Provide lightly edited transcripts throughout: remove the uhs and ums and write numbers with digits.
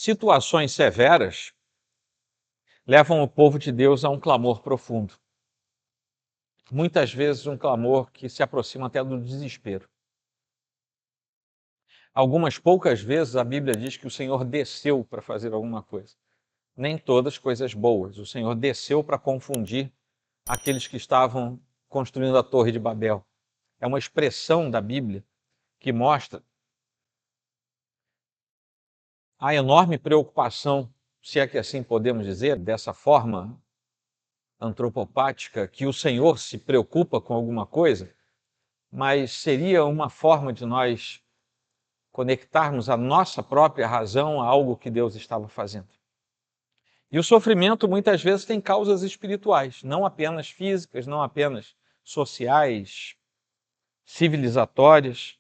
Situações severas levam o povo de Deus a um clamor profundo. Muitas vezes um clamor que se aproxima até do desespero. Algumas poucas vezes a Bíblia diz que o Senhor desceu para fazer alguma coisa. Nem todas coisas boas. O Senhor desceu para confundir aqueles que estavam construindo a Torre de Babel. É uma expressão da Bíblia que mostra a enorme preocupação, se é que assim podemos dizer, dessa forma antropopática, que o Senhor se preocupa com alguma coisa, mas seria uma forma de nós conectarmos a nossa própria razão a algo que Deus estava fazendo. E o sofrimento muitas vezes tem causas espirituais, não apenas físicas, não apenas sociais, civilizatórias,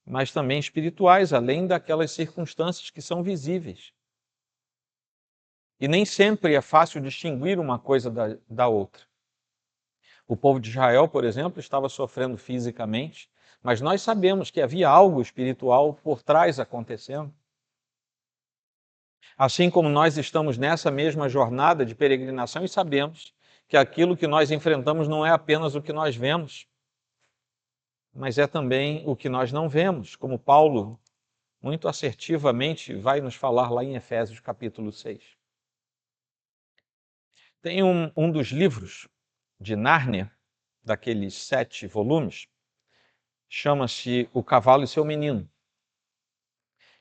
mas também espirituais, além daquelas circunstâncias que são visíveis. E nem sempre é fácil distinguir uma coisa da outra. O povo de Israel, por exemplo, estava sofrendo fisicamente, mas nós sabemos que havia algo espiritual por trás acontecendo. Assim como nós estamos nessa mesma jornada de peregrinação e sabemos que aquilo que nós enfrentamos não é apenas o que nós vemos, mas é também o que nós não vemos, como Paulo muito assertivamente vai nos falar lá em Efésios capítulo 6. Tem um dos livros de Nárnia, daqueles 7 volumes, chama-se O Cavalo e Seu Menino.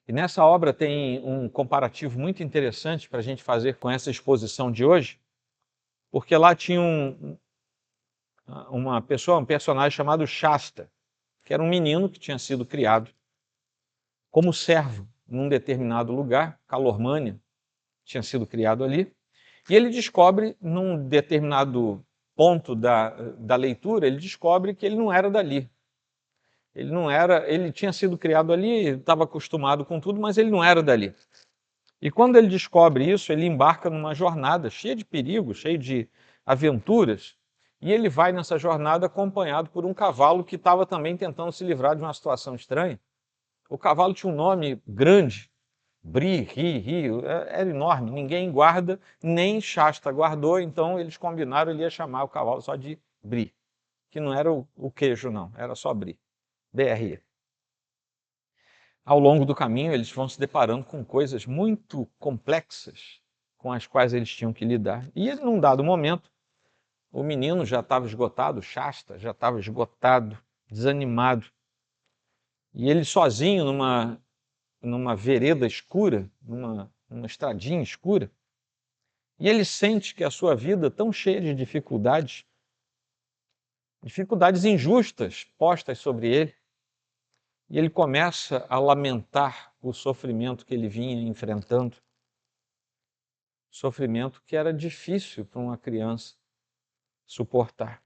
E nessa obra tem um comparativo muito interessante para a gente fazer com essa exposição de hoje, porque lá tinha um personagem chamado Shasta, que era um menino que tinha sido criado como servo num determinado lugar, Calormânia, tinha sido criado ali, e ele descobre, num determinado ponto da leitura, ele descobre que ele não era dali. Ele tinha sido criado ali, estava acostumado com tudo, mas ele não era dali. E quando ele descobre isso, ele embarca numa jornada cheia de perigos, cheia de aventuras, e ele vai nessa jornada acompanhado por um cavalo que estava também tentando se livrar de uma situação estranha. O cavalo tinha um nome grande, Bri, era enorme, ninguém guarda, nem Shasta guardou, então eles combinaram, ele ia chamar o cavalo só de Bri, que não era o queijo não, era só Bri, BRI. Ao longo do caminho eles vão se deparando com coisas muito complexas com as quais eles tinham que lidar. E num dado momento, o menino já estava esgotado, Shasta já estava esgotado, desanimado, e ele sozinho numa vereda escura, numa estradinha escura, e ele sente que a sua vida, tão cheia de dificuldades injustas postas sobre ele, e ele começa a lamentar o sofrimento que ele vinha enfrentando, sofrimento que era difícil para uma criança suportar.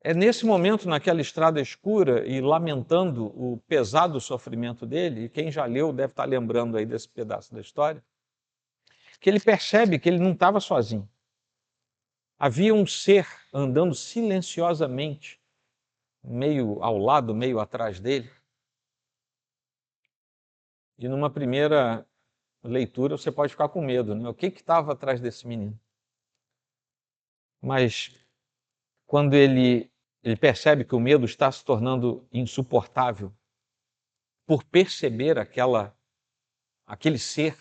É nesse momento, naquela estrada escura e lamentando o pesado sofrimento dele, e quem já leu deve estar lembrando aí desse pedaço da história, que ele percebe que ele não estava sozinho. Havia um ser andando silenciosamente, meio ao lado, meio atrás dele. E numa primeira leitura você pode ficar com medo, né? O que estava atrás desse menino? Mas quando ele percebe que o medo está se tornando insuportável, por perceber aquele ser,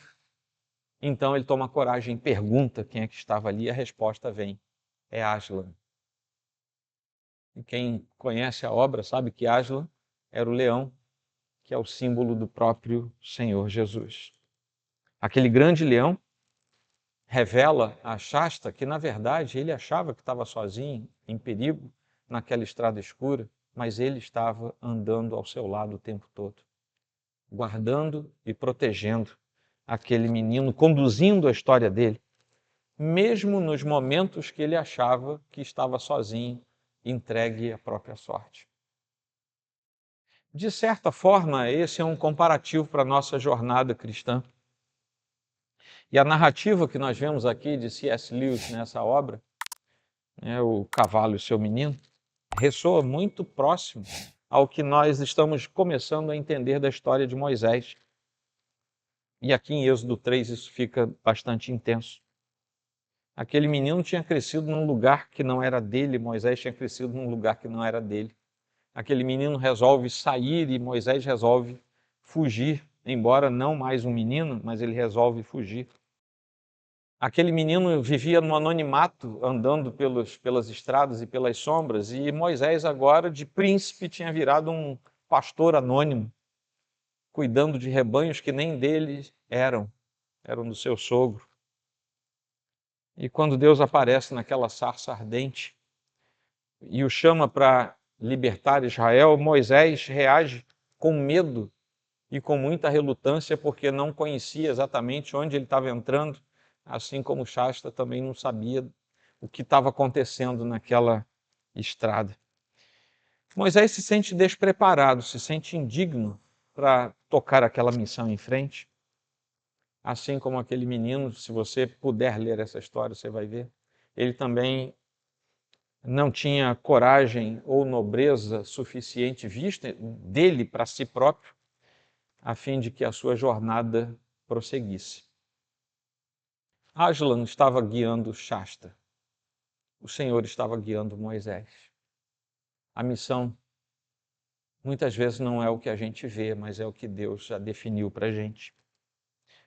então ele toma coragem e pergunta quem é que estava ali, e a resposta vem, é Aslan. E quem conhece a obra sabe que Aslan era o leão, que é o símbolo do próprio Senhor Jesus. Aquele grande leão revela a Shasta que, na verdade, ele achava que estava sozinho, em perigo, naquela estrada escura, mas ele estava andando ao seu lado o tempo todo, guardando e protegendo aquele menino, conduzindo a história dele, mesmo nos momentos que ele achava que estava sozinho, entregue à própria sorte. De certa forma, esse é um comparativo para a nossa jornada cristã. E a narrativa que nós vemos aqui de C.S. Lewis nessa obra, O Cavalo e Seu Menino, ressoa muito próximo ao que nós estamos começando a entender da história de Moisés. E aqui em Êxodo 3 isso fica bastante intenso. Aquele menino tinha crescido num lugar que não era dele, Moisés tinha crescido num lugar que não era dele. Aquele menino resolve sair e Moisés resolve fugir, embora não mais um menino, mas ele resolve fugir. Aquele menino vivia no anonimato, andando pelas estradas e pelas sombras, e Moisés agora, de príncipe, tinha virado um pastor anônimo, cuidando de rebanhos que nem dele eram do seu sogro. E quando Deus aparece naquela sarça ardente e o chama para libertar Israel, Moisés reage com medo e com muita relutância, porque não conhecia exatamente onde ele estava entrando, assim como Shasta também não sabia o que estava acontecendo naquela estrada. Moisés se sente despreparado, se sente indigno para tocar aquela missão em frente. Assim como aquele menino, se você puder ler essa história, você vai ver, ele também não tinha coragem ou nobreza suficiente vista dele para si próprio, a fim de que a sua jornada prosseguisse. Aslan estava guiando Shasta. O Senhor estava guiando Moisés. A missão muitas vezes não é o que a gente vê, mas é o que Deus já definiu para a gente.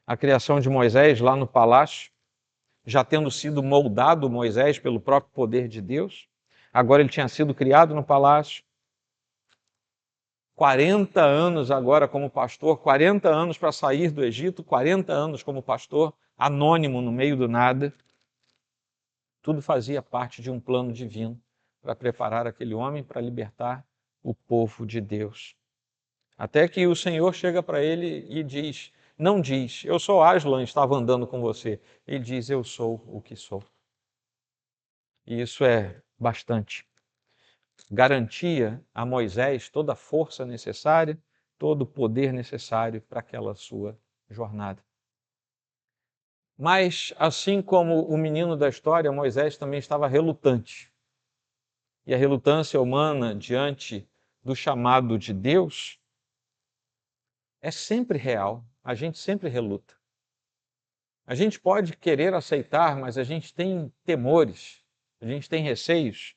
A criação de Moisés lá no palácio, já tendo sido moldado Moisés pelo próprio poder de Deus, agora ele tinha sido criado no palácio, 40 anos agora como pastor, 40 anos para sair do Egito, 40 anos como pastor, anônimo no meio do nada. Tudo fazia parte de um plano divino para preparar aquele homem para libertar o povo de Deus. Até que o Senhor chega para ele e diz, não diz, eu sou Aslan, estava andando com você. Ele diz, eu sou o que sou. E isso é bastante. Garantia a Moisés toda a força necessária, todo o poder necessário para aquela sua jornada. Mas, assim como o menino da história, Moisés também estava relutante. E a relutância humana diante do chamado de Deus é sempre real, a gente sempre reluta. A gente pode querer aceitar, mas a gente tem temores, a gente tem receios.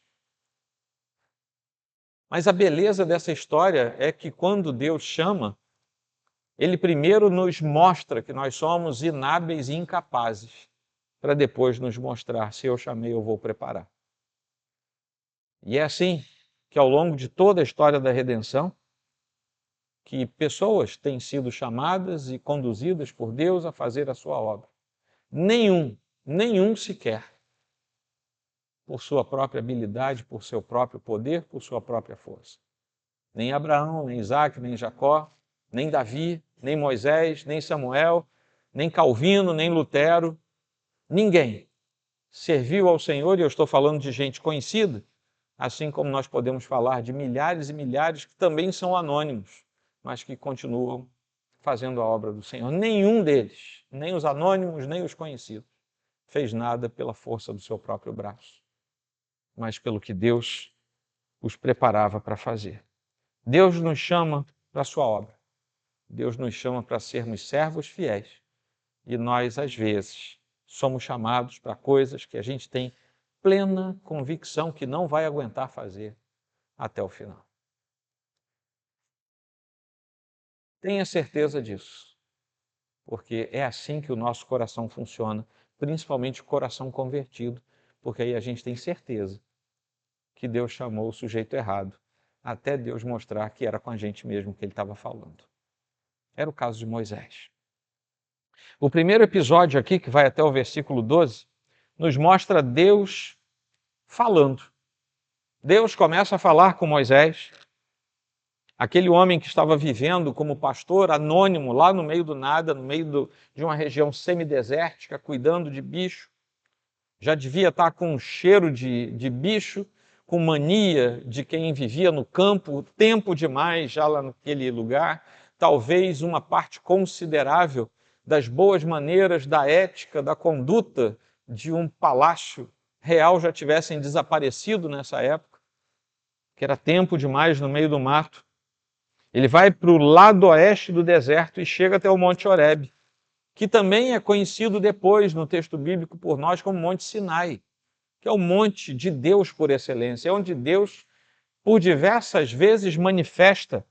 Mas a beleza dessa história é que quando Deus chama, Ele primeiro nos mostra que nós somos inábeis e incapazes, para depois nos mostrar, se eu chamei, eu vou preparar. E é assim que ao longo de toda a história da redenção, que pessoas têm sido chamadas e conduzidas por Deus a fazer a sua obra. Nenhum sequer, por sua própria habilidade, por seu próprio poder, por sua própria força. Nem Abraão, nem Isaac, nem Jacó, nem Davi, nem Moisés, nem Samuel, nem Calvino, nem Lutero. Ninguém serviu ao Senhor, e eu estou falando de gente conhecida, assim como nós podemos falar de milhares e milhares que também são anônimos, mas que continuam fazendo a obra do Senhor. Nenhum deles, nem os anônimos, nem os conhecidos, fez nada pela força do seu próprio braço, mas pelo que Deus os preparava para fazer. Deus nos chama para a sua obra. Deus nos chama para sermos servos fiéis. E nós, às vezes, somos chamados para coisas que a gente tem plena convicção que não vai aguentar fazer até o final. Tenha certeza disso, porque é assim que o nosso coração funciona, principalmente o coração convertido, porque aí a gente tem certeza que Deus chamou o sujeito errado, até Deus mostrar que era com a gente mesmo que ele estava falando. Era o caso de Moisés. O primeiro episódio aqui, que vai até o versículo 12, nos mostra Deus falando. Deus começa a falar com Moisés, aquele homem que estava vivendo como pastor anônimo lá no meio do nada, no meio de uma região semidesértica, cuidando de bicho. Já devia estar com um cheiro de bicho, com mania de quem vivia no campo, tempo demais já lá naquele lugar. Talvez uma parte considerável das boas maneiras, da ética, da conduta de um palácio real já tivessem desaparecido nessa época, que era tempo demais no meio do mato. Ele vai para o lado oeste do deserto e chega até o Monte Horebe. que também é conhecido depois no texto bíblico por nós como Monte Sinai, que é o monte de Deus por excelência, é onde Deus, por diversas vezes, manifesta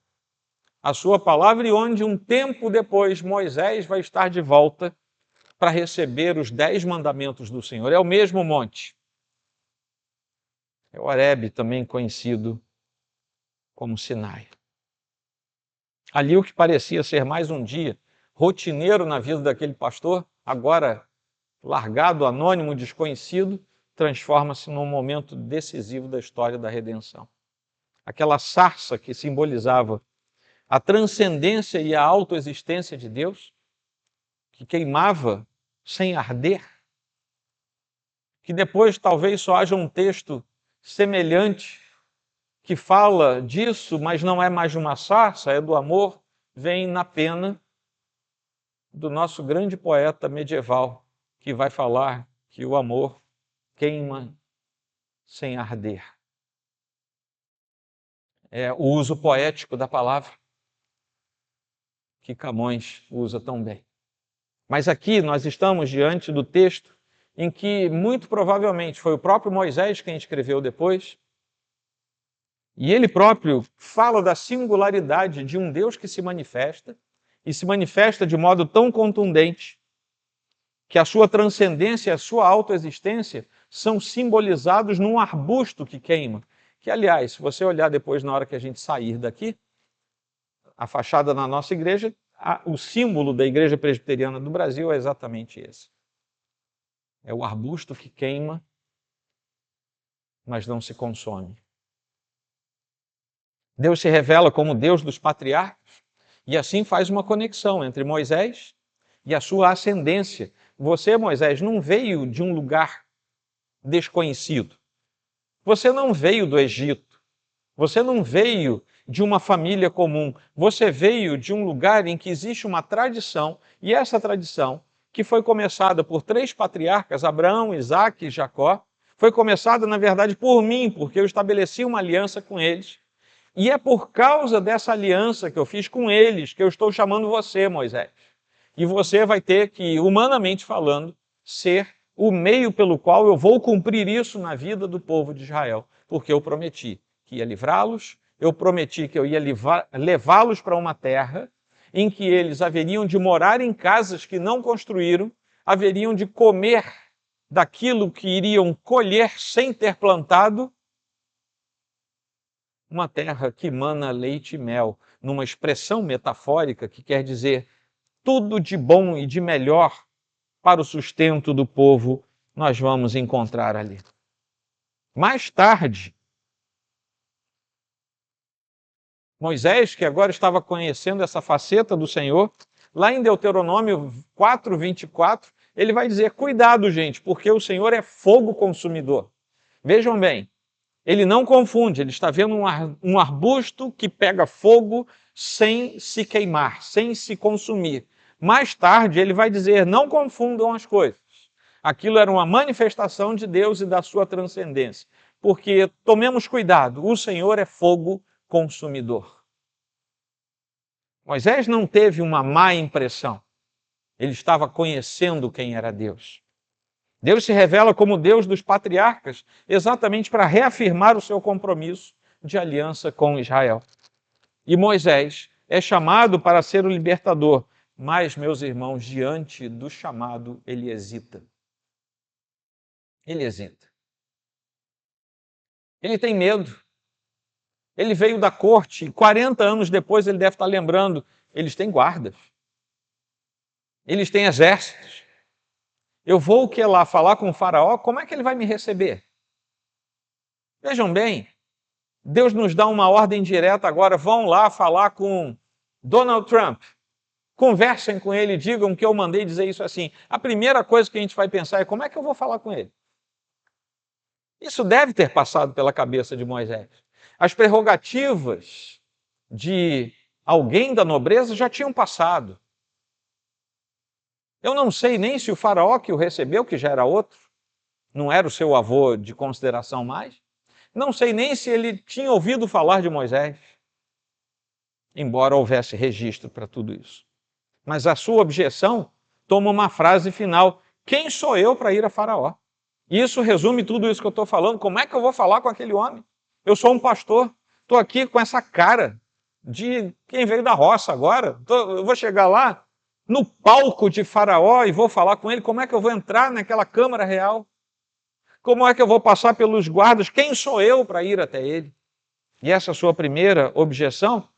a sua palavra e onde um tempo depois Moisés vai estar de volta para receber os 10 mandamentos do Senhor. É o mesmo monte. É o Horebe, também conhecido como Sinai. Ali o que parecia ser mais um dia rotineiro na vida daquele pastor, agora largado, anônimo, desconhecido, transforma-se num momento decisivo da história da redenção. Aquela sarça que simbolizava a transcendência e a autoexistência de Deus, que queimava sem arder, que depois talvez só haja um texto semelhante que fala disso, mas não é mais uma sarça, é do amor, vem na pena do nosso grande poeta medieval, que vai falar que o amor queima sem arder. É o uso poético da palavra, que Camões usa tão bem. Mas aqui nós estamos diante do texto em que, muito provavelmente, foi o próprio Moisés quem escreveu depois, e ele próprio fala da singularidade de um Deus que se manifesta, e se manifesta de modo tão contundente, que a sua transcendência e a sua autoexistência são simbolizados num arbusto que queima. Que, aliás, se você olhar depois na hora que a gente sair daqui, a fachada da nossa igreja, o símbolo da Igreja Presbiteriana do Brasil é exatamente esse. É o arbusto que queima, mas não se consome. Deus se revela como Deus dos patriarcas e assim faz uma conexão entre Moisés e a sua ascendência. Você, Moisés, não veio de um lugar desconhecido. Você não veio do Egito. Você não veio de uma família comum. Você veio de um lugar em que existe uma tradição, e essa tradição, que foi começada por 3 patriarcas, Abraão, Isaque e Jacó, foi começada, na verdade, por mim, porque eu estabeleci uma aliança com eles. E é por causa dessa aliança que eu fiz com eles que eu estou chamando você, Moisés. E você vai ter que, humanamente falando, ser o meio pelo qual eu vou cumprir isso na vida do povo de Israel. Porque eu prometi que ia livrá-los, eu prometi que eu ia levá-los para uma terra em que eles haveriam de morar em casas que não construíram, haveriam de comer daquilo que iriam colher sem ter plantado, uma terra que mana leite e mel, numa expressão metafórica que quer dizer tudo de bom e de melhor para o sustento do povo nós vamos encontrar ali. Mais tarde, Moisés, que agora estava conhecendo essa faceta do Senhor, lá em Deuteronômio 4:24, ele vai dizer, cuidado, gente, porque o Senhor é fogo consumidor. Vejam bem, ele não confunde, ele está vendo um arbusto que pega fogo sem se queimar, sem se consumir. Mais tarde ele vai dizer, não confundam as coisas. Aquilo era uma manifestação de Deus e da sua transcendência. Porque, tomemos cuidado, o Senhor é fogo consumidor. Moisés não teve uma má impressão. Ele estava conhecendo quem era Deus. Deus se revela como Deus dos patriarcas, exatamente para reafirmar o seu compromisso de aliança com Israel. E Moisés é chamado para ser o libertador, mas, meus irmãos, diante do chamado, ele hesita. Ele hesita. Ele tem medo. Ele veio da corte, e 40 anos depois ele deve estar lembrando, eles têm guardas. Eles têm exércitos. Eu vou lá falar com o faraó, como é que ele vai me receber? Vejam bem, Deus nos dá uma ordem direta agora, vão lá falar com Donald Trump. Conversem com ele, digam que eu mandei dizer isso assim. A primeira coisa que a gente vai pensar é como é que eu vou falar com ele? Isso deve ter passado pela cabeça de Moisés. As prerrogativas de alguém da nobreza já tinham passado. Eu não sei nem se o faraó que o recebeu, que já era outro, não era o seu avô de consideração mais, não sei nem se ele tinha ouvido falar de Moisés, embora houvesse registro para tudo isso. Mas a sua objeção toma uma frase final: quem sou eu para ir a Faraó? Isso resume tudo isso que eu estou falando. Como é que eu vou falar com aquele homem? Eu sou um pastor, estou aqui com essa cara de quem veio da roça agora. Eu vou chegar lá no palco de Faraó e vou falar com ele. Como é que eu vou entrar naquela câmara real? Como é que eu vou passar pelos guardas? Quem sou eu para ir até ele? E essa é a sua primeira objeção?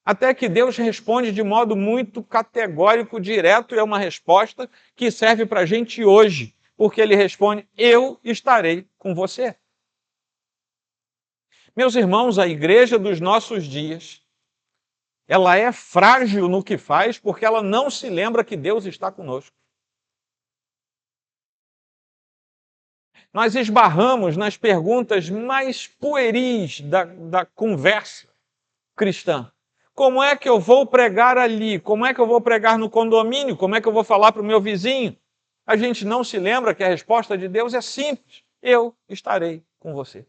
Até que Deus responde de modo muito categórico, direto, e é uma resposta que serve para a gente hoje, porque ele responde: eu estarei com você. Meus irmãos, a igreja dos nossos dias, ela é frágil no que faz porque ela não se lembra que Deus está conosco. Nós esbarramos nas perguntas mais pueris da conversa cristã. Como é que eu vou pregar ali? Como é que eu vou pregar no condomínio? Como é que eu vou falar para o meu vizinho? A gente não se lembra que a resposta de Deus é simples: eu estarei com você.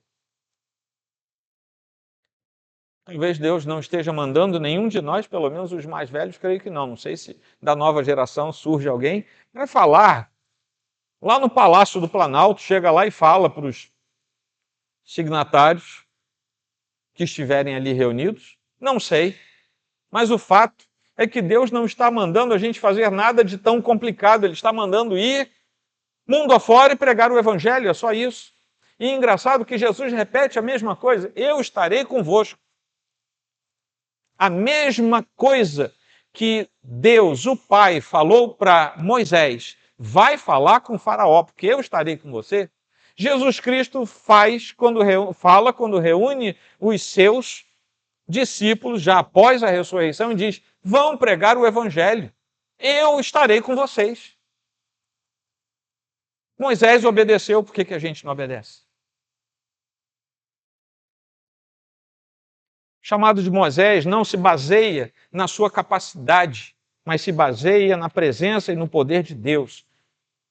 Talvez Deus não esteja mandando nenhum de nós, pelo menos os mais velhos, creio que não. Não sei se da nova geração surge alguém, vai falar lá no Palácio do Planalto, chega lá e fala para os signatários que estiverem ali reunidos. Não sei, mas o fato é que Deus não está mandando a gente fazer nada de tão complicado. Ele está mandando ir mundo afora e pregar o evangelho, é só isso. E engraçado que Jesus repete a mesma coisa: eu estarei convosco. A mesma coisa que Deus, o Pai, falou para Moisés, vai falar com Faraó, porque eu estarei com você. Jesus Cristo fala quando reúne os seus discípulos, já após a ressurreição, e diz: vão pregar o evangelho, eu estarei com vocês. Moisés obedeceu, por que a gente não obedece? O chamado de Moisés não se baseia na sua capacidade, mas se baseia na presença e no poder de Deus.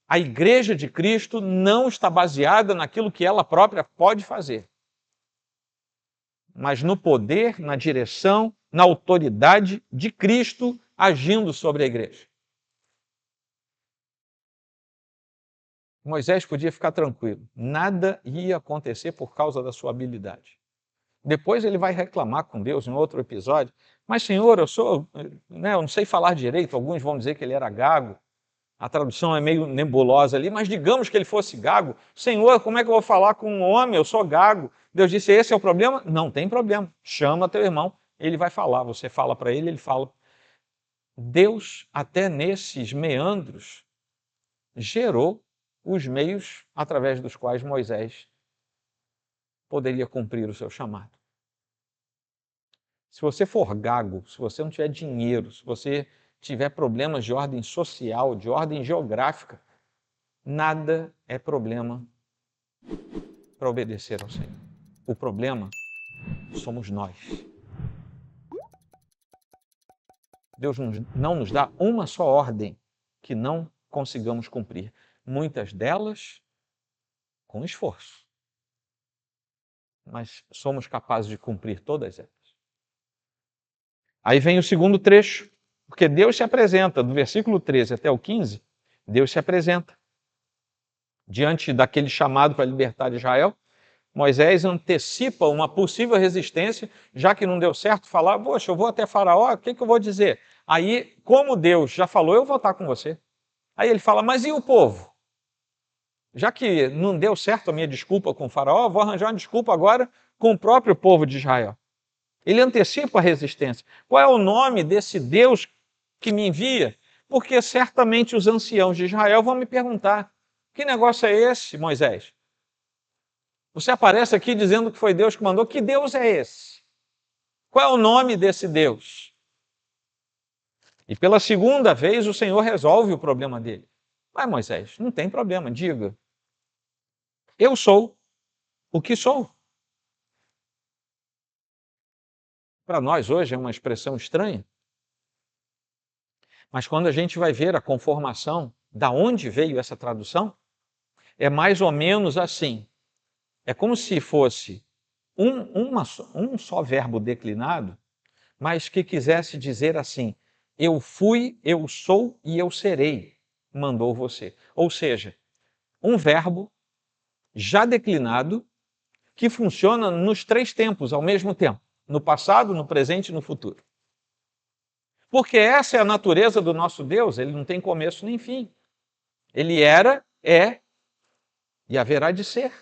A igreja de Cristo não está baseada naquilo que ela própria pode fazer, mas no poder, na direção, na autoridade de Cristo agindo sobre a igreja. Moisés podia ficar tranquilo, nada ia acontecer por causa da sua habilidade. Depois ele vai reclamar com Deus em outro episódio: mas Senhor, eu não sei falar direito. Alguns vão dizer que ele era gago, a tradução é meio nebulosa ali, mas digamos que ele fosse gago. Senhor, como é que eu vou falar com um homem? Eu sou gago. Deus disse: esse é o problema? Não tem problema, chama teu irmão, ele vai falar. Você fala para ele, ele fala. Deus, até nesses meandros, gerou os meios através dos quais Moisés poderia cumprir o seu chamado. Se você for gago, se você não tiver dinheiro, se você tiver problemas de ordem social, de ordem geográfica, nada é problema para obedecer ao Senhor. O problema somos nós. Deus não nos dá uma só ordem que não consigamos cumprir. Muitas delas com esforço. Mas somos capazes de cumprir todas elas. Aí vem o segundo trecho, porque Deus se apresenta, do versículo 13 até o 15, Deus se apresenta. Diante daquele chamado para libertar Israel, Moisés antecipa uma possível resistência, já que não deu certo falar: poxa, eu vou até Faraó, o que eu vou dizer? Aí, como Deus já falou, eu vou estar com você. Aí ele fala: mas e o povo? Já que não deu certo a minha desculpa com o Faraó, vou arranjar uma desculpa agora com o próprio povo de Israel. Ele antecipa a resistência. Qual é o nome desse Deus que me envia? Porque certamente os anciãos de Israel vão me perguntar: que negócio é esse, Moisés? Você aparece aqui dizendo que foi Deus que mandou. Que Deus é esse? Qual é o nome desse Deus? E pela segunda vez o Senhor resolve o problema dele. Mas Moisés, não tem problema, diga: eu sou o que sou. Para nós hoje é uma expressão estranha, mas quando a gente vai ver a conformação, da onde veio essa tradução, é mais ou menos assim. É como se fosse um só verbo declinado, mas que quisesse dizer assim: Eu fui, eu sou e eu serei, mandou você. Ou seja, um verbo já declinado que funciona nos 3 tempos ao mesmo tempo, no passado, no presente e no futuro. Porque essa é a natureza do nosso Deus, ele não tem começo nem fim. Ele era, é e haverá de ser.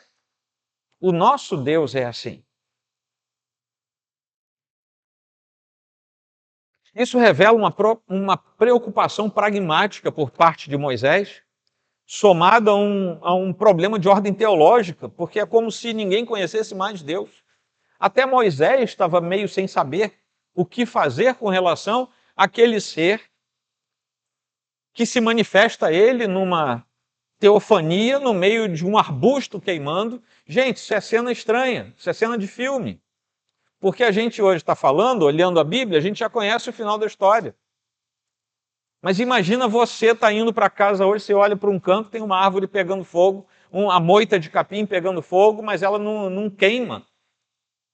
O nosso Deus é assim. Isso revela uma preocupação pragmática por parte de Moisés, somada a um problema de ordem teológica, porque é como se ninguém conhecesse mais Deus. Até Moisés estava meio sem saber o que fazer com relação àquele ser que se manifesta a ele numa teofania no meio de um arbusto queimando. Gente, isso é cena estranha, isso é cena de filme. Porque a gente hoje está falando, olhando a Bíblia, a gente já conhece o final da história. Mas imagina você tá indo para casa hoje, você olha para um canto, tem uma árvore pegando fogo, uma moita de capim pegando fogo, mas ela não queima.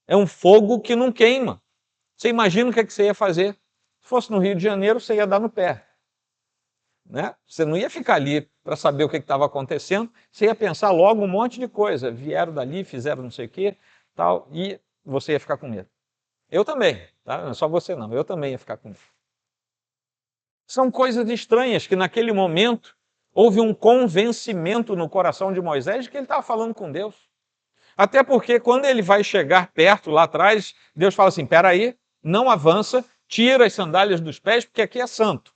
É um fogo que não queima. Você imagina o que você ia fazer? Se fosse no Rio de Janeiro, você ia dar no pé. Né? Você não ia ficar ali para saber o que estava acontecendo, você ia pensar logo um monte de coisa. Vieram dali, fizeram não sei o quê, tal, e você ia ficar com medo. Eu também, tá? Não é só você não, eu também ia ficar com medo. São coisas estranhas que naquele momento houve um convencimento no coração de Moisés de que ele estava falando com Deus. Até porque quando ele vai chegar perto lá atrás, Deus fala assim, espera aí, não avança, tira as sandálias dos pés, porque aqui é santo.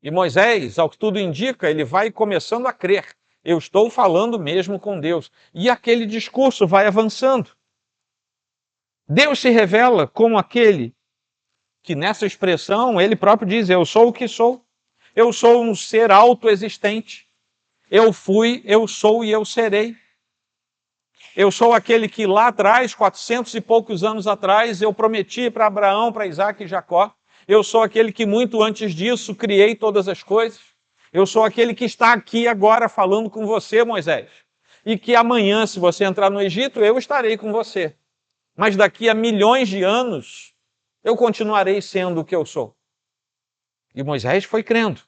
E Moisés, ao que tudo indica, ele vai começando a crer. Eu estou falando mesmo com Deus. E aquele discurso vai avançando. Deus se revela como aquele que nessa expressão ele próprio diz, eu sou o que sou. Eu sou um ser autoexistente. Eu fui, eu sou e eu serei. Eu sou aquele que lá atrás, 400 e poucos anos atrás, eu prometi para Abraão, para Isaac e Jacó. Eu sou aquele que muito antes disso criei todas as coisas. Eu sou aquele que está aqui agora falando com você, Moisés. E que amanhã, se você entrar no Egito, eu estarei com você. Mas daqui a milhões de anos, eu continuarei sendo o que eu sou. E Moisés foi crendo.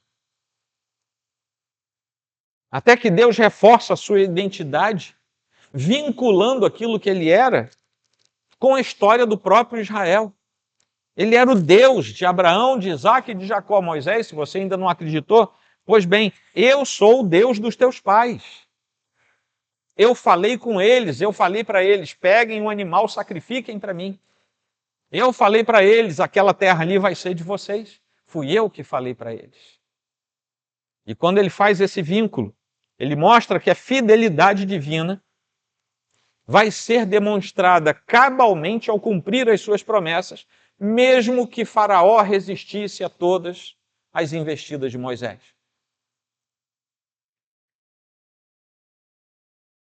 Até que Deus reforça a sua identidade, vinculando aquilo que ele era com a história do próprio Israel. Ele era o Deus de Abraão, de Isaac e de Jacó. Moisés, se você ainda não acreditou, pois bem, eu sou o Deus dos teus pais. Eu falei com eles, eu falei para eles, peguem um animal, sacrifiquem para mim. Eu falei para eles, aquela terra ali vai ser de vocês. Fui eu que falei para eles. E quando ele faz esse vínculo, ele mostra que a fidelidade divina vai ser demonstrada cabalmente ao cumprir as suas promessas, mesmo que Faraó resistisse a todas as investidas de Moisés.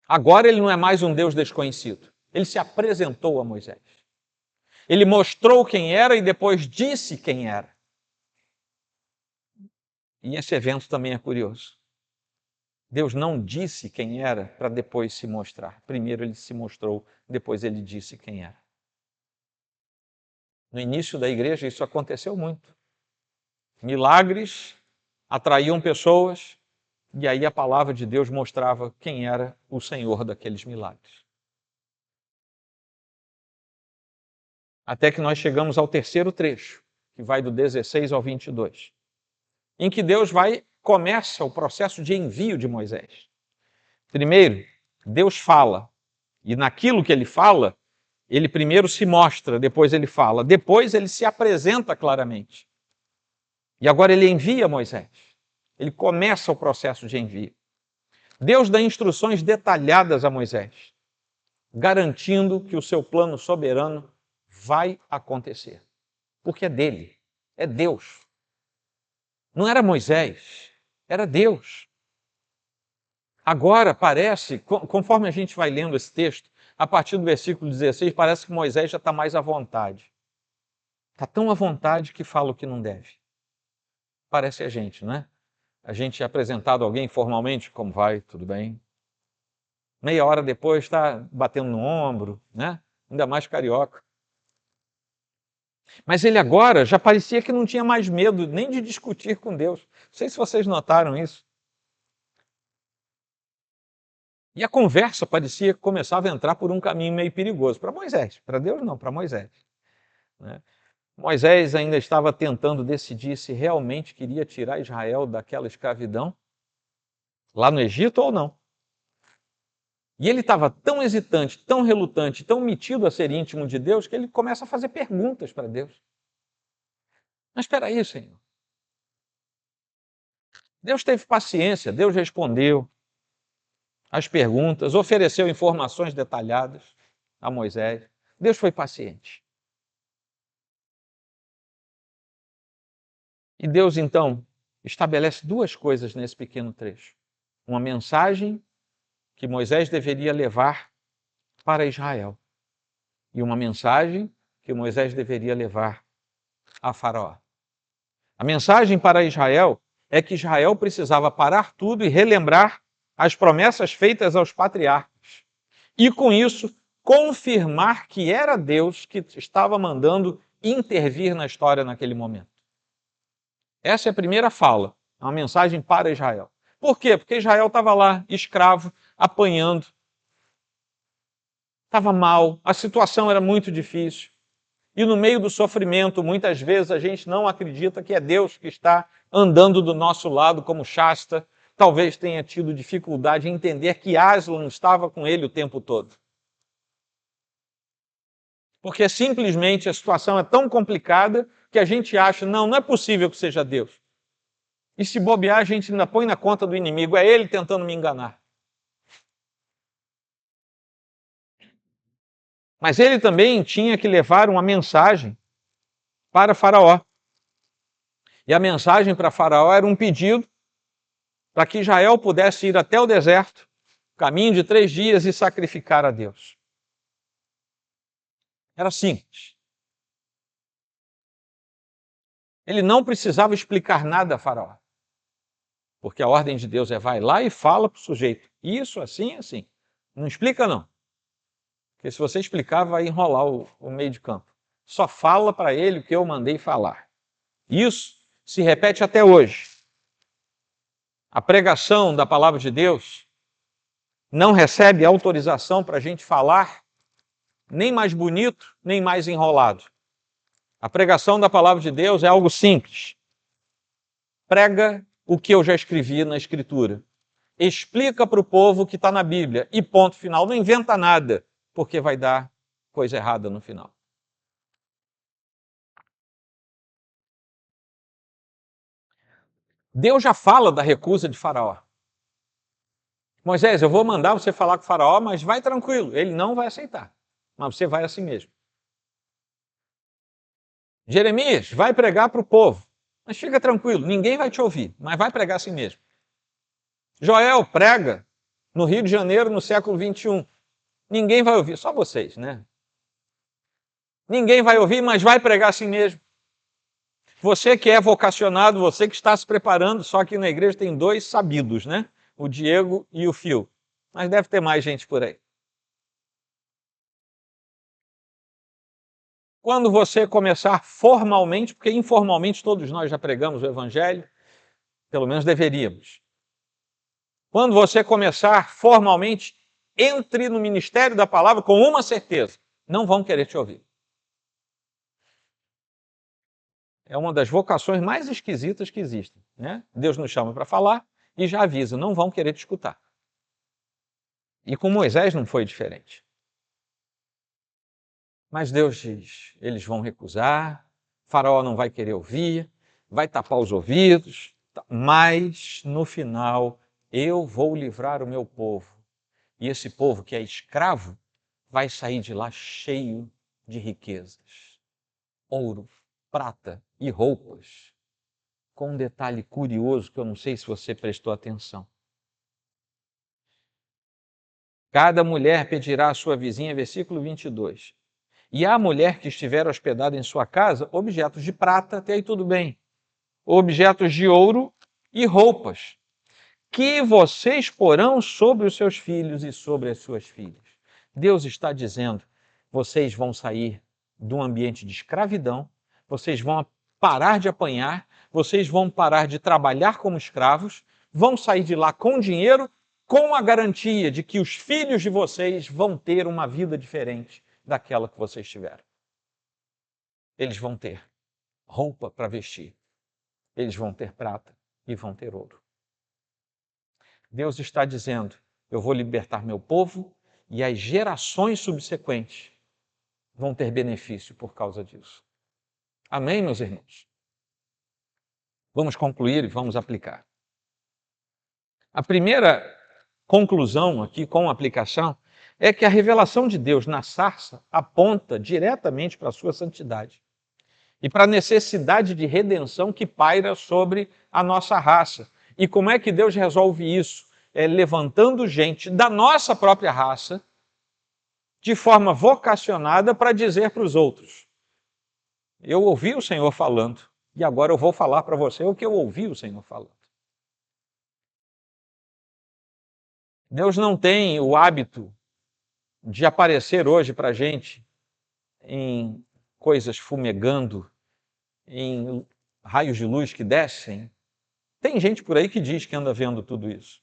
Agora ele não é mais um Deus desconhecido. Ele se apresentou a Moisés. Ele mostrou quem era e depois disse quem era. E esse evento também é curioso. Deus não disse quem era para depois se mostrar. Primeiro ele se mostrou, depois ele disse quem era. No início da igreja isso aconteceu muito. Milagres atraíam pessoas e aí a palavra de Deus mostrava quem era o Senhor daqueles milagres. Até que nós chegamos ao terceiro trecho, que vai do 16 ao 22, em que Deus começa o processo de envio de Moisés. Primeiro, Deus fala, e naquilo que ele fala, ele primeiro se mostra, depois ele fala, depois ele se apresenta claramente. E agora ele envia Moisés. Ele começa o processo de envio. Deus dá instruções detalhadas a Moisés, garantindo que o seu plano soberano vai acontecer. Porque é dele, é Deus. Não era Moisés, era Deus. Agora parece, conforme a gente vai lendo esse texto, a partir do versículo 16, parece que Moisés já está mais à vontade. Está tão à vontade que fala o que não deve. Parece a gente, não é? A gente é apresentado a alguém formalmente, como vai, tudo bem? Meia hora depois está batendo no ombro, né? Ainda mais carioca. Mas ele agora já parecia que não tinha mais medo nem de discutir com Deus. Não sei se vocês notaram isso. E a conversa parecia que começava a entrar por um caminho meio perigoso. Para Moisés, para Deus não, para Moisés. Né? Moisés ainda estava tentando decidir se realmente queria tirar Israel daquela escravidão, lá no Egito ou não. E ele estava tão hesitante, tão relutante, tão metido a ser íntimo de Deus, que ele começa a fazer perguntas para Deus. Mas espera aí, Senhor. Deus teve paciência, Deus respondeu as perguntas, ofereceu informações detalhadas a Moisés. Deus foi paciente. E Deus, então, estabelece duas coisas nesse pequeno trecho. Uma mensagem que Moisés deveria levar para Israel e uma mensagem que Moisés deveria levar a Faraó. A mensagem para Israel é que Israel precisava parar tudo e relembrar as promessas feitas aos patriarcas. E, com isso, confirmar que era Deus que estava mandando intervir na história naquele momento. Essa é a primeira fala, uma mensagem para Israel. Por quê? Porque Israel estava lá, escravo, apanhando. Estava mal, a situação era muito difícil. E no meio do sofrimento, muitas vezes a gente não acredita que é Deus que está andando do nosso lado como Shasta. Talvez tenha tido dificuldade em entender que Aslan estava com ele o tempo todo. Porque simplesmente a situação é tão complicada que a gente acha, não é possível que seja Deus. E se bobear, a gente ainda põe na conta do inimigo, é ele tentando me enganar. Mas ele também tinha que levar uma mensagem para Faraó. E a mensagem para Faraó era um pedido para que Israel pudesse ir até o deserto, caminho de 3 dias, e sacrificar a Deus. Era simples. Ele não precisava explicar nada a Faraó. Porque a ordem de Deus é vai lá e fala para o sujeito. Isso, assim, assim. Não explica não. Porque se você explicar, vai enrolar o meio de campo. Só fala para ele o que eu mandei falar. Isso se repete até hoje. A pregação da palavra de Deus não recebe autorização para a gente falar nem mais bonito, nem mais enrolado. A pregação da palavra de Deus é algo simples. Prega o que eu já escrevi na Escritura. Explica para o povo o que está na Bíblia. E ponto final. Não inventa nada, porque vai dar coisa errada no final. Deus já fala da recusa de Faraó. Moisés, eu vou mandar você falar com o Faraó, mas vai tranquilo, ele não vai aceitar. Mas você vai assim mesmo. Jeremias, vai pregar para o povo. Mas fica tranquilo, ninguém vai te ouvir, mas vai pregar assim mesmo. Joel, prega no Rio de Janeiro no século 21. Ninguém vai ouvir, só vocês, né? Ninguém vai ouvir, mas vai pregar assim mesmo. Você que é vocacionado, você que está se preparando, só que na igreja tem 2 sabidos, né? O Diego e o Fio. Mas deve ter mais gente por aí. Quando você começar formalmente, porque informalmente todos nós já pregamos o Evangelho, pelo menos deveríamos. Quando você começar formalmente, entre no ministério da palavra com uma certeza: não vão querer te ouvir. É uma das vocações mais esquisitas que existem, né? Deus nos chama para falar e já avisa, não vão querer te escutar. E com Moisés não foi diferente. Mas Deus diz, eles vão recusar, Faraó não vai querer ouvir, vai tapar os ouvidos, mas no final eu vou livrar o meu povo. E esse povo que é escravo vai sair de lá cheio de riquezas, ouro, prata e roupas. Com um detalhe curioso que eu não sei se você prestou atenção. Cada mulher pedirá à sua vizinha, versículo 22. E a mulher que estiver hospedada em sua casa, objetos de prata, até aí tudo bem. Objetos de ouro e roupas, que vocês porão sobre os seus filhos e sobre as suas filhas. Deus está dizendo, vocês vão sair de um ambiente de escravidão vocês vão parar de apanhar, vocês vão parar de trabalhar como escravos, vão sair de lá com dinheiro, com a garantia de que os filhos de vocês vão ter uma vida diferente daquela que vocês tiveram. Eles vão ter roupa para vestir, eles vão ter prata e vão ter ouro. Deus está dizendo, eu vou libertar meu povo e as gerações subsequentes vão ter benefício por causa disso. Amém, meus irmãos? Vamos concluir e vamos aplicar. A primeira conclusão aqui com a aplicação é que a revelação de Deus na sarça aponta diretamente para a sua santidade e para a necessidade de redenção que paira sobre a nossa raça. E como é que Deus resolve isso? É levantando gente da nossa própria raça de forma vocacionada para dizer para os outros: eu ouvi o Senhor falando e agora eu vou falar para você o que eu ouvi o Senhor falando. Deus não tem o hábito de aparecer hoje para a gente em coisas fumegando, em raios de luz que descem. Tem gente por aí que diz que anda vendo tudo isso.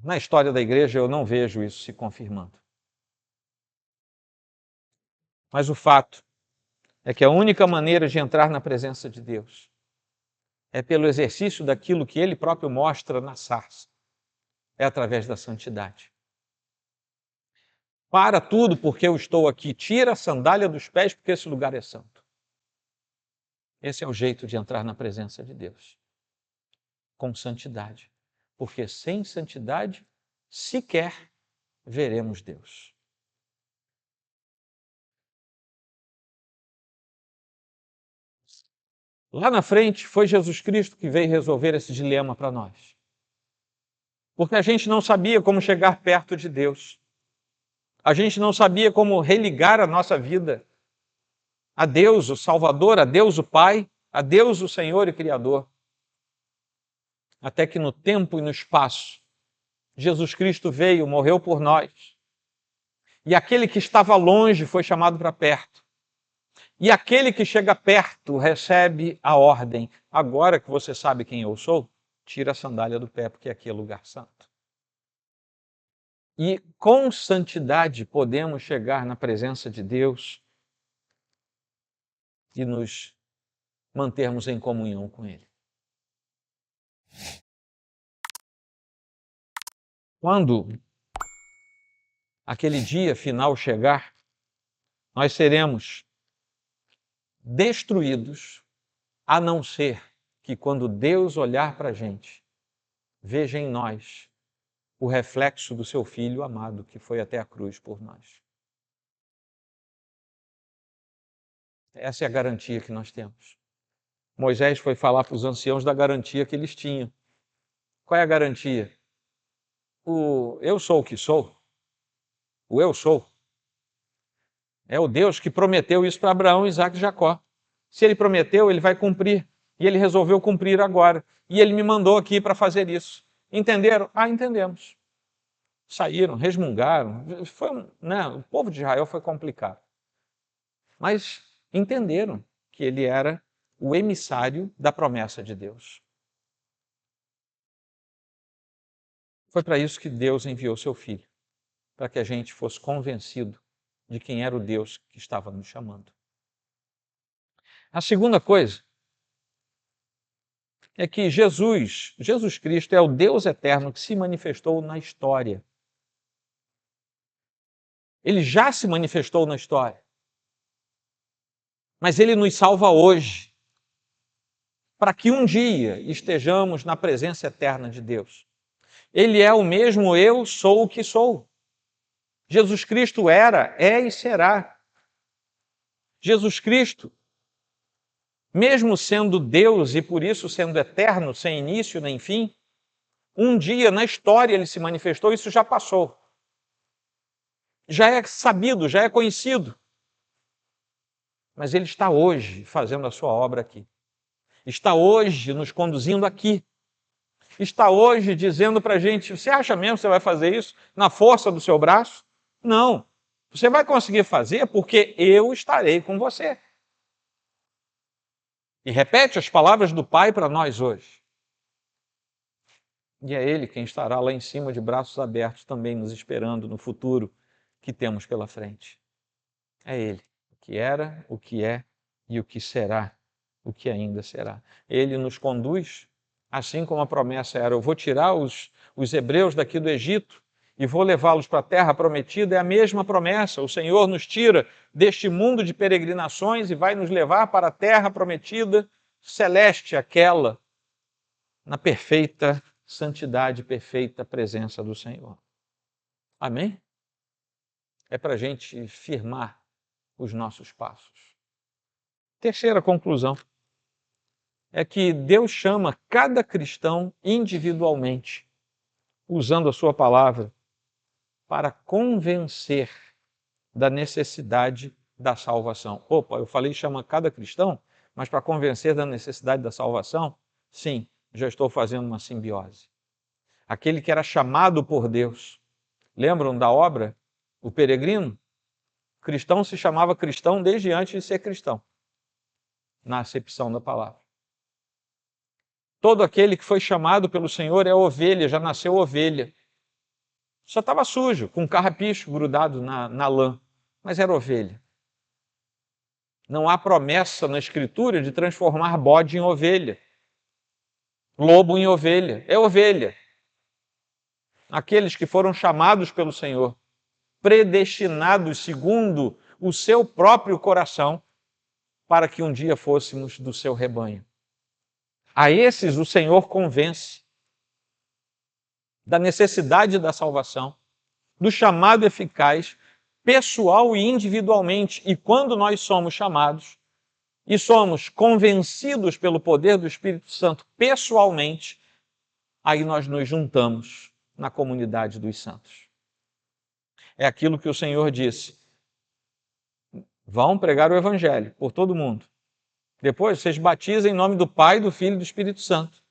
Na história da igreja eu não vejo isso se confirmando. Mas o fato é que a única maneira de entrar na presença de Deus é pelo exercício daquilo que Ele próprio mostra na sarça. É através da santidade. Para tudo porque eu estou aqui, tira a sandália dos pés porque esse lugar é santo. Esse é o jeito de entrar na presença de Deus. Com santidade. Porque sem santidade, sequer veremos Deus. Lá na frente, foi Jesus Cristo que veio resolver esse dilema para nós. Porque a gente não sabia como chegar perto de Deus. A gente não sabia como religar a nossa vida a Deus, o Salvador, a Deus, o Pai, a Deus, o Senhor e Criador. Até que no tempo e no espaço, Jesus Cristo veio, morreu por nós. E aquele que estava longe foi chamado para perto. E aquele que chega perto recebe a ordem: agora que você sabe quem eu sou, tira a sandália do pé, porque aqui é lugar santo. E com santidade podemos chegar na presença de Deus e nos mantermos em comunhão com Ele. Quando aquele dia final chegar, nós seremos destruídos, a não ser que quando Deus olhar para a gente, veja em nós o reflexo do seu Filho amado, que foi até a cruz por nós. Essa é a garantia que nós temos. Moisés foi falar para os anciãos da garantia que eles tinham. Qual é a garantia? O eu sou o que sou. O eu sou. É o Deus que prometeu isso para Abraão, Isaac e Jacó. Se ele prometeu, ele vai cumprir. E ele resolveu cumprir agora. E ele me mandou aqui para fazer isso. Entenderam? Ah, entendemos. Saíram, resmungaram. O povo de Israel foi complicado. Mas entenderam que ele era o emissário da promessa de Deus. Foi para isso que Deus enviou seu Filho, para que a gente fosse convencido de quem era o Deus que estava nos chamando. A segunda coisa é que Jesus Cristo é o Deus eterno que se manifestou na história. Ele já se manifestou na história, mas Ele nos salva hoje, para que um dia estejamos na presença eterna de Deus. Ele é o mesmo eu sou o que sou. Jesus Cristo era, é e será. Jesus Cristo, mesmo sendo Deus e por isso sendo eterno, sem início nem fim, um dia na história ele se manifestou, isso já passou. Já é sabido, já é conhecido. Mas ele está hoje fazendo a sua obra aqui. Está hoje nos conduzindo aqui. Está hoje dizendo para a gente: você acha mesmo que você vai fazer isso na força do seu braço? Não. Você vai conseguir fazer porque eu estarei com você. e repete as palavras do Pai para nós hoje. E é Ele quem estará lá em cima de braços abertos também nos esperando no futuro que temos pela frente. É Ele, o que era, o que é e o que será, o que ainda será. Ele nos conduz, assim como a promessa era: eu vou tirar os hebreus daqui do Egito e vou levá-los para a terra prometida. É a mesma promessa. O Senhor nos tira deste mundo de peregrinações e vai nos levar para a terra prometida, celeste, aquela, na perfeita santidade, perfeita presença do Senhor. Amém? É para a gente firmar os nossos passos. Terceira conclusão é que Deus chama cada cristão individualmente, usando a sua palavra, para convencer da necessidade da salvação. Opa, eu falei chama cada cristão, mas para convencer da necessidade da salvação? Sim, já estou fazendo uma simbiose. Aquele que era chamado por Deus. Lembram da obra O Peregrino? O cristão se chamava cristão desde antes de ser cristão, na acepção da palavra. Todo aquele que foi chamado pelo Senhor é ovelha, já nasceu ovelha. Só estava sujo, com um carrapicho grudado na lã, mas era ovelha. Não há promessa na Escritura de transformar bode em ovelha, lobo em ovelha. É ovelha. Aqueles que foram chamados pelo Senhor, predestinados segundo o seu próprio coração, para que um dia fôssemos do seu rebanho. A esses o Senhor convence da necessidade da salvação, do chamado eficaz, pessoal e individualmente. E quando nós somos chamados e somos convencidos pelo poder do Espírito Santo pessoalmente, aí nós nos juntamos na comunidade dos santos. É aquilo que o Senhor disse: vão pregar o Evangelho por todo mundo. Depois vocês batizem em nome do Pai, do Filho e do Espírito Santo.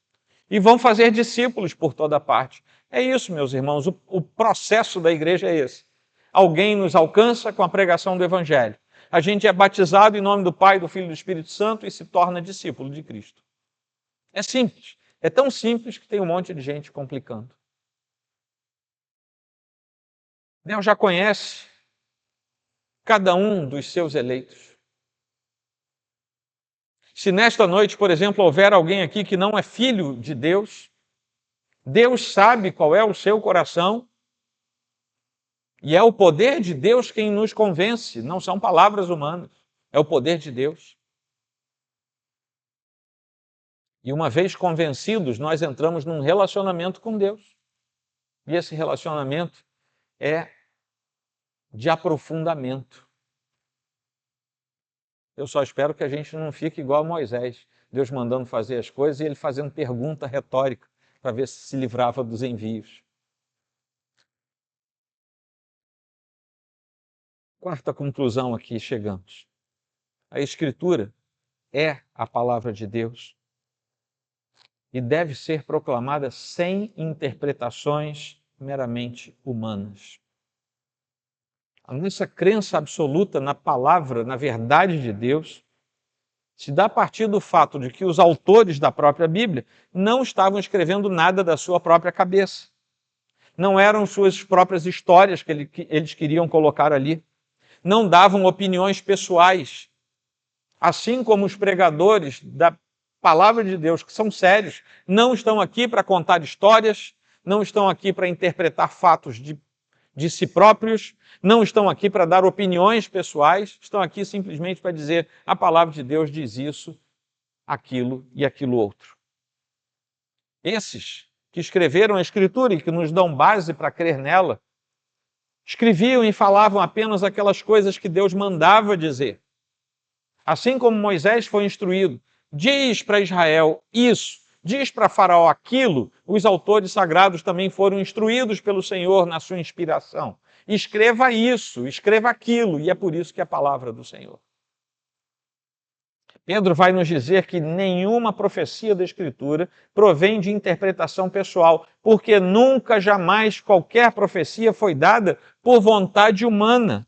E vão fazer discípulos por toda parte. É isso, meus irmãos, o processo da igreja é esse. Alguém nos alcança com a pregação do Evangelho. A gente é batizado em nome do Pai, do Filho e do Espírito Santo e se torna discípulo de Cristo. É simples. É tão simples que tem um monte de gente complicando. Deus já conhece cada um dos seus eleitos. Se nesta noite, por exemplo, houver alguém aqui que não é filho de Deus, Deus sabe qual é o seu coração e é o poder de Deus quem nos convence, não são palavras humanas, é o poder de Deus. E uma vez convencidos, nós entramos num relacionamento com Deus. E esse relacionamento é de aprofundamento. Eu só espero que a gente não fique igual a Moisés, Deus mandando fazer as coisas e ele fazendo pergunta retórica para ver se livrava dos envios. Quarta conclusão aqui chegamos. A Escritura é a palavra de Deus e deve ser proclamada sem interpretações meramente humanas. A nossa crença absoluta na palavra, na verdade de Deus, se dá a partir do fato de que os autores da própria Bíblia não estavam escrevendo nada da sua própria cabeça. Não eram suas próprias histórias que eles queriam colocar ali. Não davam opiniões pessoais. Assim como os pregadores da palavra de Deus, que são sérios, não estão aqui para contar histórias, não estão aqui para interpretar fatos de si próprios, não estão aqui para dar opiniões pessoais, estão aqui simplesmente para dizer: a palavra de Deus diz isso, aquilo e aquilo outro. Esses que escreveram a Escritura e que nos dão base para crer nela, escreviam e falavam apenas aquelas coisas que Deus mandava dizer. Assim como Moisés foi instruído: diz para Israel isso, diz para Faraó aquilo, os autores sagrados também foram instruídos pelo Senhor na sua inspiração. Escreva isso, escreva aquilo, e é por isso que é a palavra do Senhor. Pedro vai nos dizer que nenhuma profecia da Escritura provém de interpretação pessoal, porque nunca, jamais, qualquer profecia foi dada por vontade humana.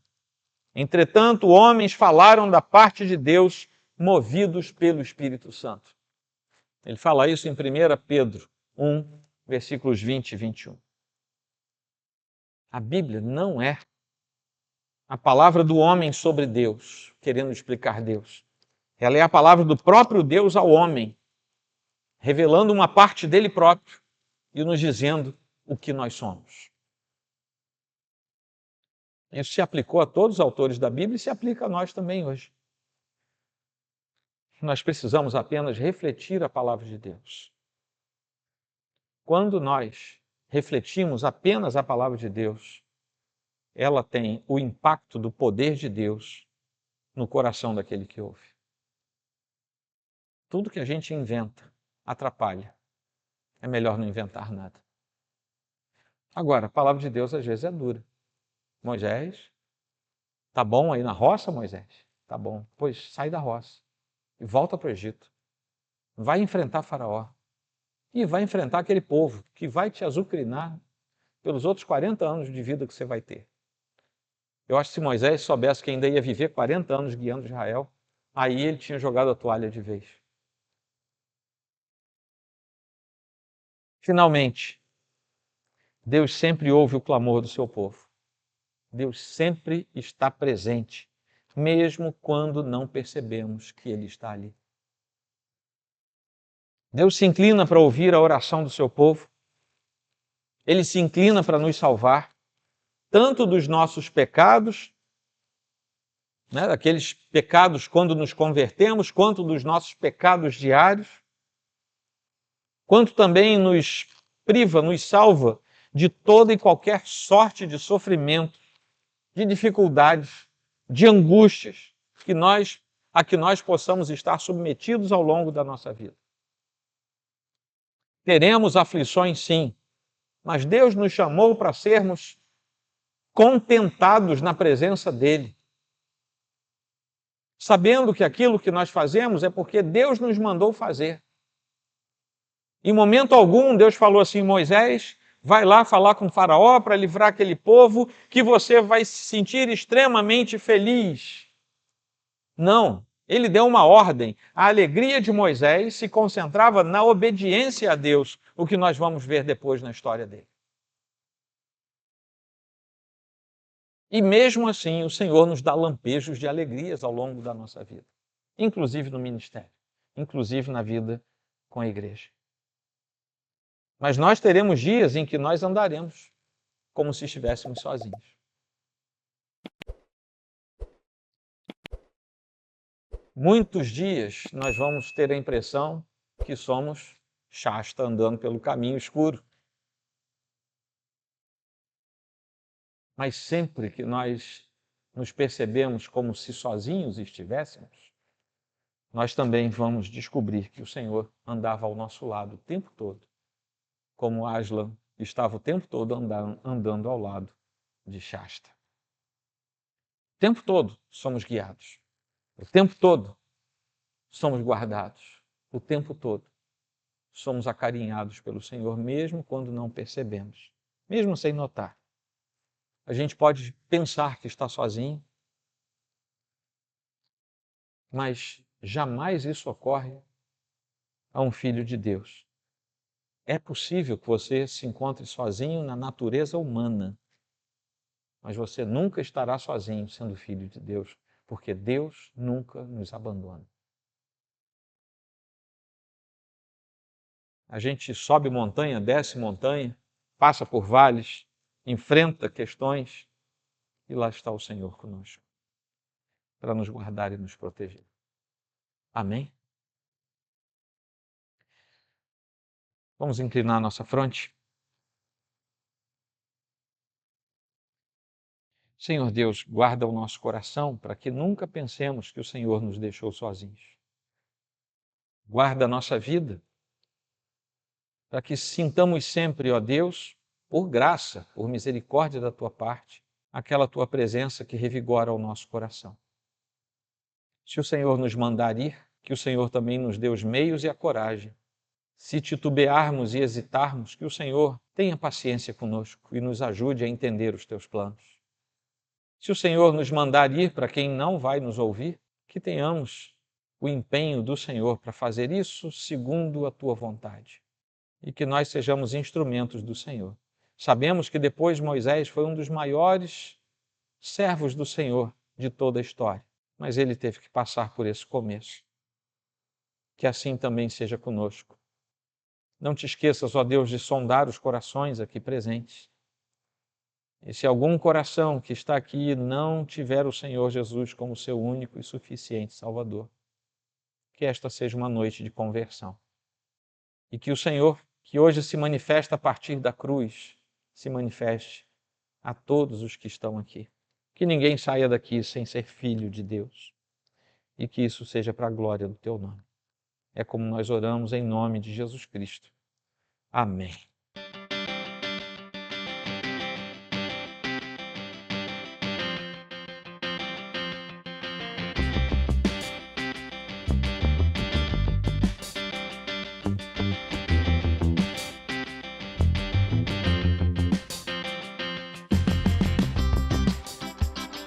Entretanto, homens falaram da parte de Deus, movidos pelo Espírito Santo. Ele fala isso em 1 Pedro 1, versículos 20 e 21. A Bíblia não é a palavra do homem sobre Deus, querendo explicar Deus. Ela é a palavra do próprio Deus ao homem, revelando uma parte dele próprio e nos dizendo o que nós somos. Isso se aplicou a todos os autores da Bíblia e se aplica a nós também hoje. Nós precisamos apenas refletir a palavra de Deus. Quando nós refletimos apenas a palavra de Deus, ela tem o impacto do poder de Deus no coração daquele que ouve. Tudo que a gente inventa atrapalha. É melhor não inventar nada. Agora, a palavra de Deus às vezes é dura. Moisés, tá bom aí na roça, Moisés? Tá bom. Pois sai da roça e volta para o Egito. Vai enfrentar Faraó. E vai enfrentar aquele povo que vai te azucrinar pelos outros 40 anos de vida que você vai ter. Eu acho que se Moisés soubesse que ainda ia viver 40 anos guiando Israel, aí ele tinha jogado a toalha de vez. Finalmente, Deus sempre ouve o clamor do seu povo. Deus sempre está presente, mesmo quando não percebemos que Ele está ali. Deus se inclina para ouvir a oração do seu povo. Ele se inclina para nos salvar, tanto dos nossos pecados, daqueles pecados quando nos convertemos, quanto dos nossos pecados diários, quanto também nos priva, nos salva de toda e qualquer sorte de sofrimento, de dificuldades, de angústias a que nós possamos estar submetidos ao longo da nossa vida. Teremos aflições, sim, mas Deus nos chamou para sermos contentados na presença dEle, sabendo que aquilo que nós fazemos é porque Deus nos mandou fazer. Em momento algum, Deus falou assim: Moisés, vai lá falar com o Faraó para livrar aquele povo, que você vai se sentir extremamente feliz. Não, ele deu uma ordem. A alegria de Moisés se concentrava na obediência a Deus, o que nós vamos ver depois na história dele. E mesmo assim, o Senhor nos dá lampejos de alegrias ao longo da nossa vida, inclusive no ministério, inclusive na vida com a igreja. Mas nós teremos dias em que nós andaremos como se estivéssemos sozinhos. Muitos dias nós vamos ter a impressão que somos Shasta andando pelo caminho escuro. Mas sempre que nós nos percebemos como se sozinhos estivéssemos, nós também vamos descobrir que o Senhor andava ao nosso lado o tempo todo, como Aslan estava o tempo todo andando ao lado de Shasta. O tempo todo somos guiados. O tempo todo somos guardados. O tempo todo somos acarinhados pelo Senhor, mesmo quando não percebemos, mesmo sem notar. A gente pode pensar que está sozinho, mas jamais isso ocorre a um filho de Deus. É possível que você se encontre sozinho na natureza humana, mas você nunca estará sozinho sendo filho de Deus, porque Deus nunca nos abandona. A gente sobe montanha, desce montanha, passa por vales, enfrenta questões, e lá está o Senhor conosco, para nos guardar e nos proteger. Amém? Vamos inclinar nossa fronte. Senhor Deus, guarda o nosso coração para que nunca pensemos que o Senhor nos deixou sozinhos. Guarda a nossa vida para que sintamos sempre, ó Deus, por graça, por misericórdia da Tua parte, aquela Tua presença que revigora o nosso coração. Se o Senhor nos mandar ir, que o Senhor também nos dê os meios e a coragem. Se titubearmos e hesitarmos, que o Senhor tenha paciência conosco e nos ajude a entender os Teus planos. Se o Senhor nos mandar ir para quem não vai nos ouvir, que tenhamos o empenho do Senhor para fazer isso segundo a tua vontade. E que nós sejamos instrumentos do Senhor. Sabemos que depois Moisés foi um dos maiores servos do Senhor de toda a história, mas ele teve que passar por esse começo. Que assim também seja conosco. Não te esqueças, ó Deus, de sondar os corações aqui presentes. E se algum coração que está aqui não tiver o Senhor Jesus como seu único e suficiente Salvador, que esta seja uma noite de conversão. E que o Senhor, que hoje se manifesta a partir da cruz, se manifeste a todos os que estão aqui. Que ninguém saia daqui sem ser filho de Deus. E que isso seja para a glória do teu nome. É como nós oramos em nome de Jesus Cristo. Amém.